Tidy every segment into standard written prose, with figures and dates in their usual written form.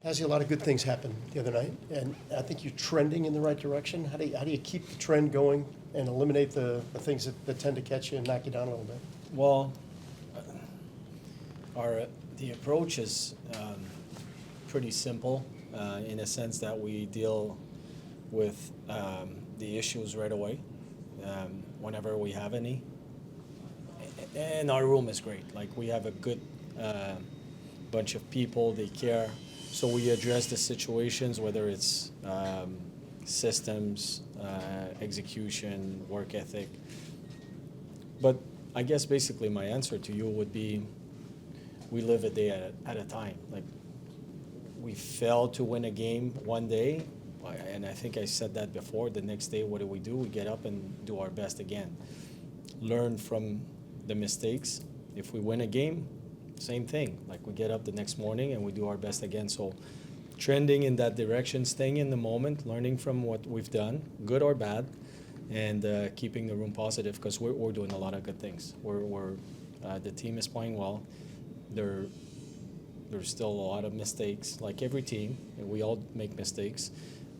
Has a lot of good things happen the other night, and I think you're trending in the right direction. How do you keep the trend going and eliminate the things that tend to catch you and knock you down a little bit? Well, the approach is pretty simple in a sense that we deal with the issues right away whenever we have any. And our room is great. Like, we have a good bunch of people, they care. So we address the situations, whether it's systems, execution, work ethic. But I guess basically my answer to you would be, we live a day at a time. Like, we failed to win a game one day, and I think I said that before. The next day, what do? We get up and do our best again. Learn from the mistakes. If we win a game, same thing. Like, we get up the next morning and we do our best again. So trending in that direction, staying in the moment, learning from what we've done, good or bad, and keeping the room positive, because we're doing a lot of good things. The team is playing well. There's still a lot of mistakes, like every team, and we all make mistakes,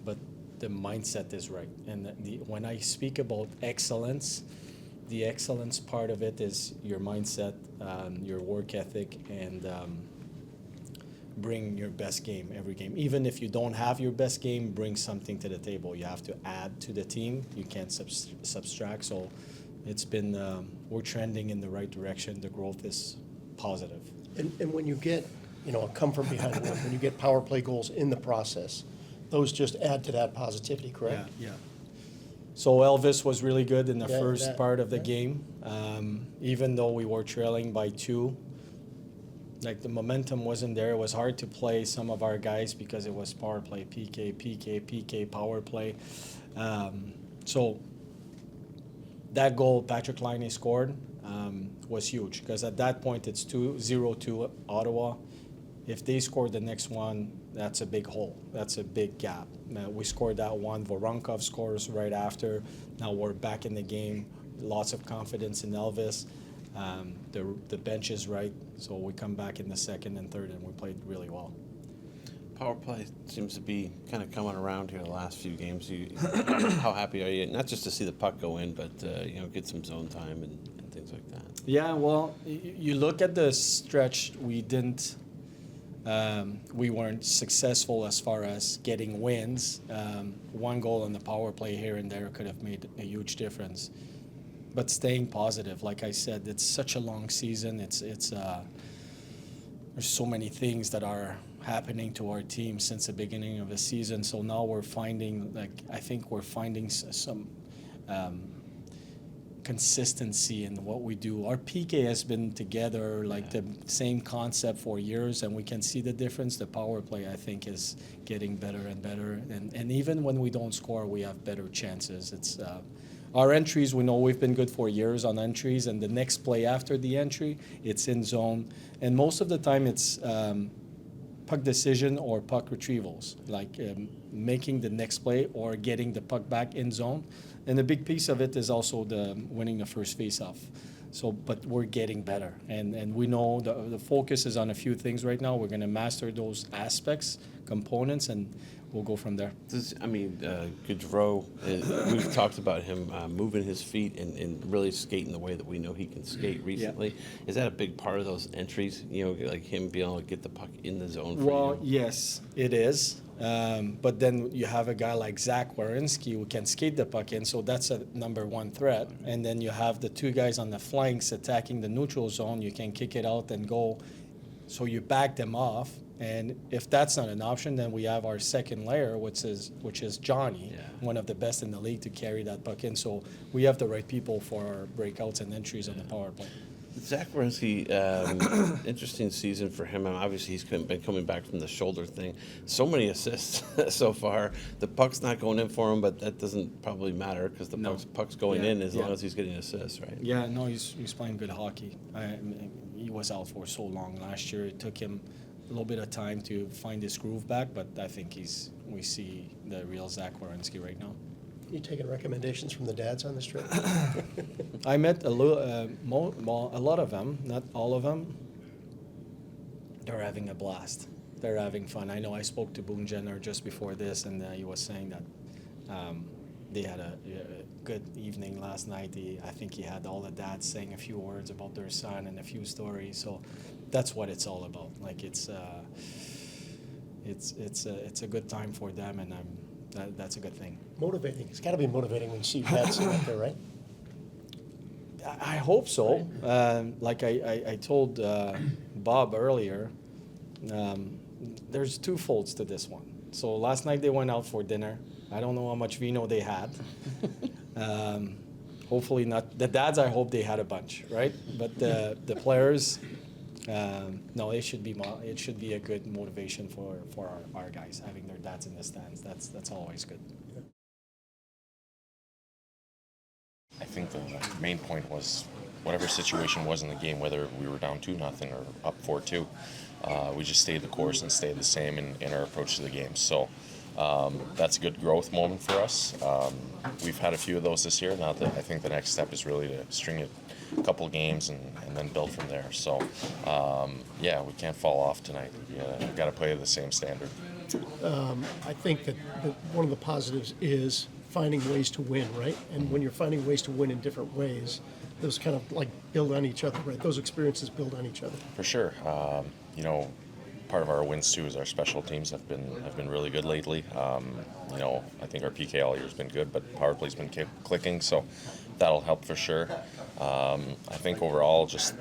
but the mindset is right. And when I speak about excellence, the excellence part of it is your mindset, your work ethic, and bring your best game every game. Even if you don't have your best game, bring something to the table. You have to add to the team. You can't subtract. So it's been, we're trending in the right direction. The growth is positive. And when you get, a come from behind win, when you get power play goals in the process, those just add to that positivity, correct? Yeah. So Elvis was really good in the first part of the game. Even though we were trailing by 2, like, the momentum wasn't there. It was hard to play some of our guys because it was power play, PK, power play. So that goal Patrick Laine scored was huge, because at that point it's 0-2 Ottawa. If they score the next one, that's a big hole. That's a big gap. We scored that one. Voronkov scores right after. Now we're back in the game. Lots of confidence in Elvis. The bench is right, so we come back in the second and third, and we played really well. Power play seems to be kind of coming around here the last few games. How happy are you? Not just to see the puck go in, but get some zone time and things like that. Yeah, well, you look at the stretch, we weren't successful as far as getting wins. One goal on the power play here and there could have made a huge difference. But staying positive, like I said, it's such a long season. There's so many things that are happening to our team since the beginning of the season. So now we're finding, some consistency in what we do. Our PK has been together, the same concept for years, and we can see the difference. The power play, I think, is getting better and better. And even when we don't score, we have better chances. It's our entries, we know we've been good for years on entries, and the next play after the entry, it's in zone. And most of the time it's puck decision or puck retrievals, making the next play or getting the puck back in zone. And a big piece of it is also the winning the first face-off. So, but we're getting better. And we know the focus is on a few things right now. We're going to master those aspects, components, and we'll go from there. Gaudreau, we've talked about him moving his feet and really skating the way that we know he can skate recently. Yeah. Is that a big part of those entries, like him being able to get the puck in the zone for you? Well, yes, it is. But then you have a guy like Zach Werenski who can skate the puck in, so that's a number one threat. And then you have the 2 guys on the flanks attacking the neutral zone. You can kick it out and go. So you back them off. And if that's not an option, then we have our second layer, which is Johnny, one of the best in the league to carry that puck in. So we have the right people for our breakouts and entries on the power play. Zach Werenski, interesting season for him. And obviously, he's been coming back from the shoulder thing. So many assists so far. The puck's not going in for him, but that doesn't probably matter because the puck's going in as long as he's getting assists, right? Yeah, no, he's playing good hockey. He was out for so long last year. It took him a little bit of time to find his groove back, but I think we see the real Zach Werenski right now. You taking recommendations from the dads on this trip? I met a lot of them, not all of them. They're having a blast. they're having fun. I know I spoke to Boone Jenner just before this, and he was saying that they had a good evening last night. I think he had all the dads saying a few words about their son and a few stories. So that's what it's all about. Like it's a good time for them, and that's a good thing. Motivating. It's got to be motivating when you see your dad sitting up there, right? I hope so. Like I told Bob earlier, there's two folds to this one. So last night they went out for dinner. I don't know how much vino they had. Hopefully not. The dads, I hope they had a bunch, right? But the players, no, it should be a good motivation for our guys, having their dads in the stands. That's always good. I think the main point was whatever situation was in the game, whether we were down 2-0 or up 4-2, we just stayed the course and stayed the same in our approach to the game. So that's a good growth moment for us. We've had a few of those this year. Now that I think the next step is really to string it a couple of games and then build from there. So yeah, we can't fall off tonight. We've got to play to the same standard. I think that one of the positives is finding ways to win, right? And when you're finding ways to win in different ways, those kind of like build on each other, right? Those experiences build on each other. For sure. You know, part of our wins too is our special teams have been really good lately. You know, I think our PK all year has been good, but power play's been clicking, so that'll help for sure. I think overall, just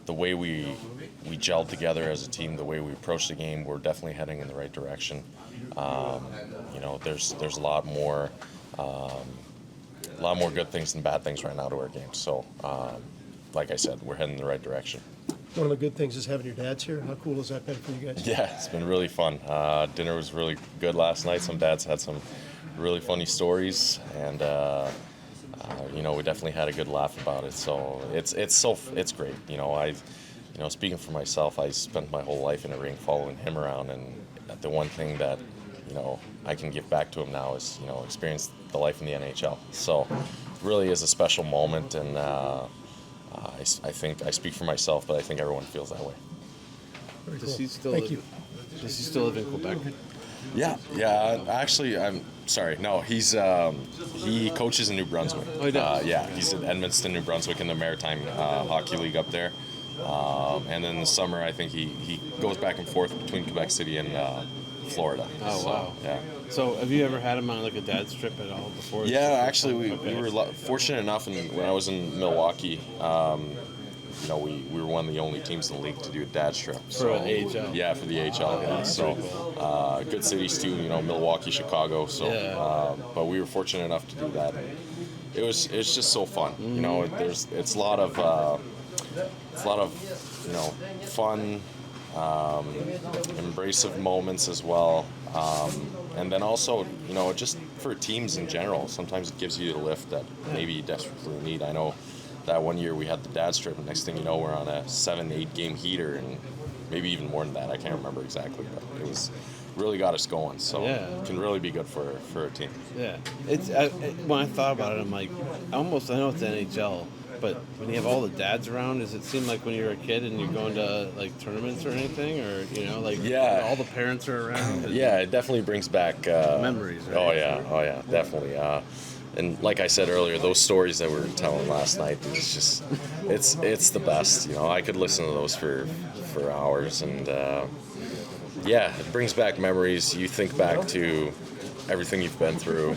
the way we gelled together as a team, the way we approach the game, we're definitely heading in the right direction. You know, there's a lot more good things than bad things right now to our game. So, like I said, we're heading in the right direction. One of the good things is having your dads here. How cool has that been for you guys? Yeah, it's been really fun. Dinner was really good last night. Some dads had some really funny stories, and you know, we definitely had a good laugh about it. So it's great. You know, speaking for myself, I spent my whole life in a ring following him around, and the one thing that, you know, I can give back to him now is, you know, experience the life in the NHL. So it really is a special moment, and I think I speak for myself, but I think everyone feels that way. Very Does cool. he still Thank live, you. Does he still live in Quebec? Yeah. Actually, I'm sorry. No, he coaches in New Brunswick. Oh, he does? Yeah, he's in Edmonton, New Brunswick, in the Maritime Hockey League up there. And then in the summer, I think he goes back and forth between Quebec City and Florida. Oh, So, wow. Yeah. So have you ever had him on like a dad's trip at all before? Yeah, actually, we Okay. were fortunate enough, when I was in Milwaukee, you know, we were one of the only teams in the league to do a dad's trip. For AHL? Yeah, for the AHL. Yeah. that's So, pretty cool. good cities too. You know, Milwaukee, Chicago. So, Yeah. but we were fortunate enough to do that. And it's just so fun. You know, it's a lot of you know, fun, embracive moments as well. And then also, you know, just for teams in general, sometimes it gives you the lift that maybe you desperately need. I know that one year we had the dad's trip, and next thing you know, we're on a 7-8 game heater, and maybe even more than that. I can't remember exactly, but it was really got us going. So Yeah. it can really be good for a team. Yeah. When I thought about it, I'm like, I know it's NHL, but when you have all the dads around, does it seem like when you're a kid and you're going to like tournaments or anything, or you know, like Yeah. all the parents are around? Yeah, it definitely brings back Memories, right? Oh yeah, definitely. And like I said earlier, those stories that we were telling last night, it's just, it's the best. You know, I could listen to those for hours, and yeah, it brings back memories. You think back to everything you've been through,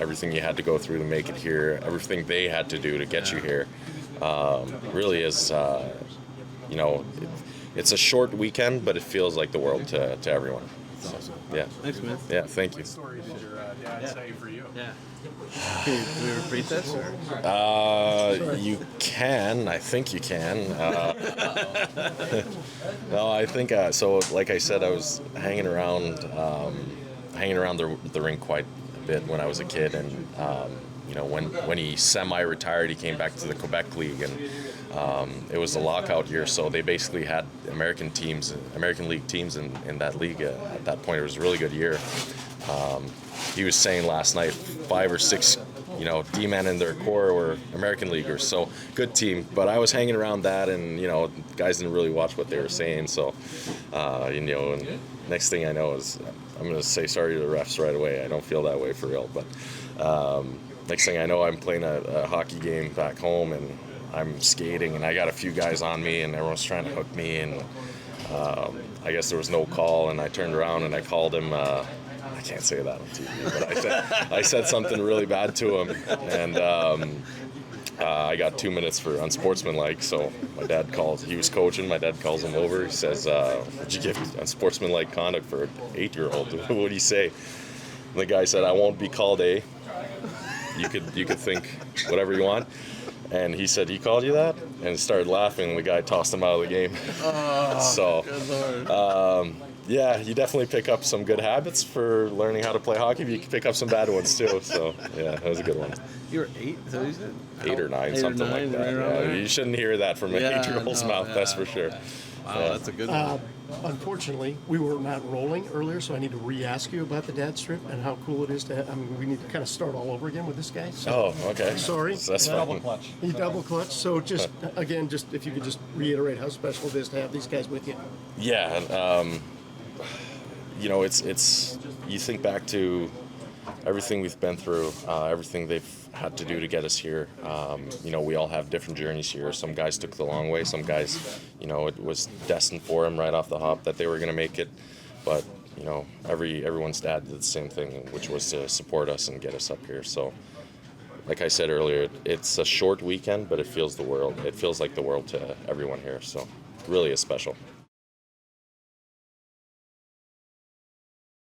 everything you had to go through to make it here, everything they had to do to get you here. Really is, you know, it's a short weekend, but it feels like the world to everyone. That's awesome. Yeah. Thanks, man. Yeah, thank you. Story did your dad say for you? Yeah. Can we repeat this? Or? You can. I think you can. No, I think so. Like I said, I was hanging around the rink quite a bit when I was a kid, and you know, when he semi-retired, he came back to the Quebec League, and it was the lockout year, so they basically had American League teams in that league at that point. It was a really good year. He was saying last night 5 or 6 you know, D-men in their core were American leaguers, so good team. But I was hanging around that, and you know, guys didn't really watch what they were saying. So, you know, and next thing I know is I'm going to say sorry to the refs right away. I don't feel that way for real, but next thing I know, I'm playing a hockey game back home, and I'm skating, and I got a few guys on me, and everyone's trying to hook me, and I guess there was no call, and I turned around and I called him. I can't say that on TV, but I said something really bad to him, and I got 2 minutes for unsportsmanlike. So my dad calls. He was coaching. My dad calls him over. He says, "Would you give unsportsmanlike conduct for an 8-year-old? What do you say?" And the guy said, "I won't be called a." You could think whatever you want. And he said, "He called you that?" And started laughing, and the guy tossed him out of the game. Yeah, you definitely pick up some good habits for learning how to play hockey, but you can pick up some bad ones too. So, yeah, that was a good one. You were 8, is that what you said? 8 or 9, 8 or something 9, like that. right around Yeah, there. you shouldn't hear that from an 8-year-old's no, mouth, that's for sure. Wow, Yeah. that's a good one. Unfortunately, we were not rolling earlier, so I need to re-ask you about the dad strip and how cool it is to have. I mean, we need to kind of start all over again with this guy. So Oh, okay. Sorry. That's fine. he double clutch. So just, again, just if you could just reiterate how special it is to have these guys with you. Yeah, and, you know, it's you think back to everything we've been through, everything they've had to do to get us here. You know, we all have different journeys here. Some guys took the long way. Some guys, you know, it was destined for them right off the hop that they were going to make it. But, you know, everyone's dad did the same thing, which was to support us and get us up here. So, like I said earlier, it's a short weekend, but it feels like the world to everyone here. So, really is special.